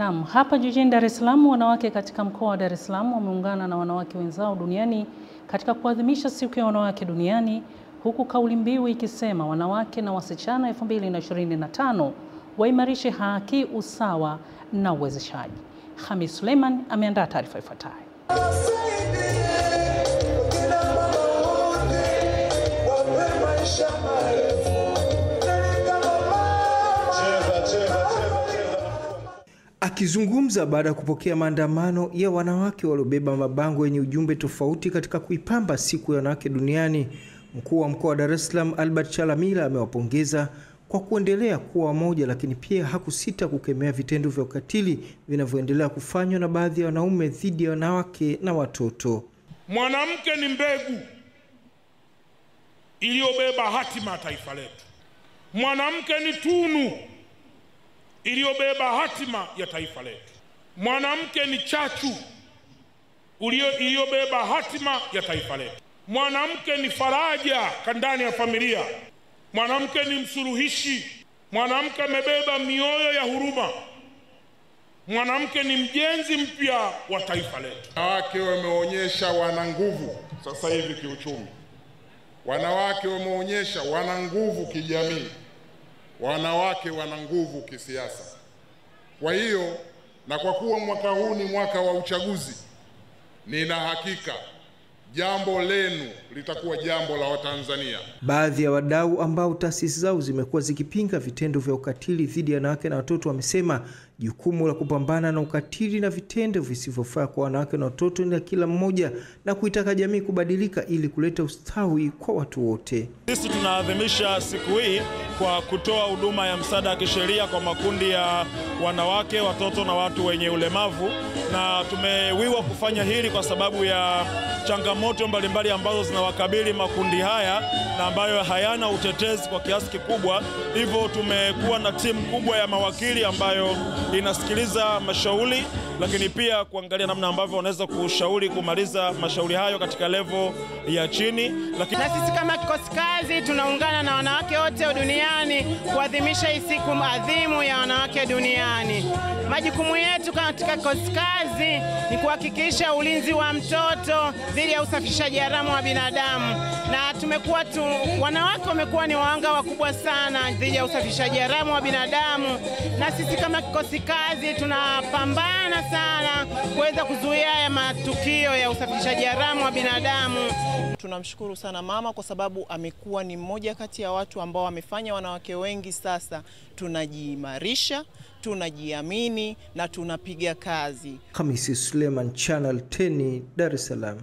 Naam, hapa jijini Dar es Salaam wanawake katika mkoa wa Dar es Salaam wameungana na wanawake wenzao duniani katika kuadhimisha siku ya wanawake duniani, huku kauli mbiu ikisema wanawake na wasichana 2025 waimarishe haki, usawa na uwezeshaji. Hamis Suleiman ameandaa taarifa ifuatayo. Akizungumza baada ya kupokea maandamano ya wanawake waliobeba mabango yenye ujumbe tofauti katika kuipamba siku ya wanawake duniani, mkuu wa mkoa wa Dar es Salaam Albert Chalamila amewapongeza kwa kuendelea kuwa wamoja, lakini pia hakusita kukemea vitendo vya ukatili vinavyoendelea kufanywa na baadhi ya wanaume dhidi ya wanawake na watoto. Mwanamke ni mbegu iliyobeba hatima ya taifa letu. Mwanamke ni tunu iliyobeba hatima ya taifa letu. Mwanamke ni chachu iliyobeba hatima ya taifa letu. Mwanamke ni faraja ndani ya familia. Mwanamke ni msuluhishi. Mwanamke amebeba mioyo ya huruma. Mwanamke ni mjenzi mpya wa taifa letu. Wanawake wameonyesha wana nguvu sasa hivi kiuchumi. Wanawake wameonyesha wana nguvu kijamii. Wanawake wana nguvu kisiasa. Kwa hiyo, na kwa kuwa mwaka huu ni mwaka wa uchaguzi, nina hakika jambo lenu litakuwa jambo la Watanzania. Baadhi ya wadau ambao taasisi zao zimekuwa zikipinga vitendo vya ukatili dhidi ya wanawake na watoto wamesema jukumu la kupambana na ukatili na vitendo visivyofaa kwa wanawake na watoto ni la kila mmoja, na kuitaka jamii kubadilika ili kuleta ustawi kwa watu wote. Sisi tunaadhimisha siku hii kwa kutoa huduma ya msaada wa kisheria kwa makundi ya wanawake, watoto na watu wenye ulemavu, na tumewiwa kufanya hili kwa sababu ya changamoto mbalimbali ambazo zinawakabili makundi haya na ambayo hayana utetezi kwa kiasi kikubwa. Hivyo tumekuwa na timu kubwa ya mawakili ambayo inasikiliza mashauri, lakini pia kuangalia namna ambavyo wanaweza kushauri kumaliza mashauri hayo katika level ya chini. Lakini na sisi kama kikosi kazi tunaungana na wanawake wote duniani kuadhimisha hii siku adhimu ya wanawake duniani. Majukumu yetu katika kikosi kazi ni kuhakikisha ulinzi wa mtoto dhidi ya usafirishaji haramu wa binadamu, na wanawake wamekuwa ni wahanga wakubwa sana dhidi ya usafirishaji haramu wa binadamu, na sisi kama kikosi kazi tunapambana sana kuweza kuzuia haya matukio ya usafirishaji haramu wa binadamu. Tunamshukuru sana mama kwa sababu amekuwa ni mmoja kati ya watu ambao wamefanya wanawake wengi sasa tunajiimarisha, tunajiamini na tunapiga kazi. Hamis Suleiman, Channel 10, Dar es Salaam.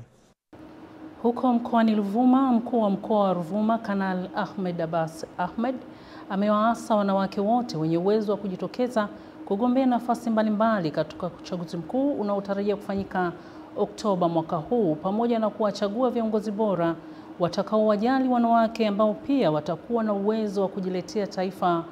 Huko mkoani Ruvuma, mkuu wa mkoa wa Ruvuma Kanali Ahmed Abbas Ahmed amewaasa wanawake wote wenye uwezo wa kujitokeza kugombea nafasi mbalimbali katika uchaguzi mkuu unaotarajia kufanyika Oktoba mwaka huu, pamoja na kuwachagua viongozi bora watakaowajali wanawake ambao pia watakuwa na uwezo wa kujiletea taifa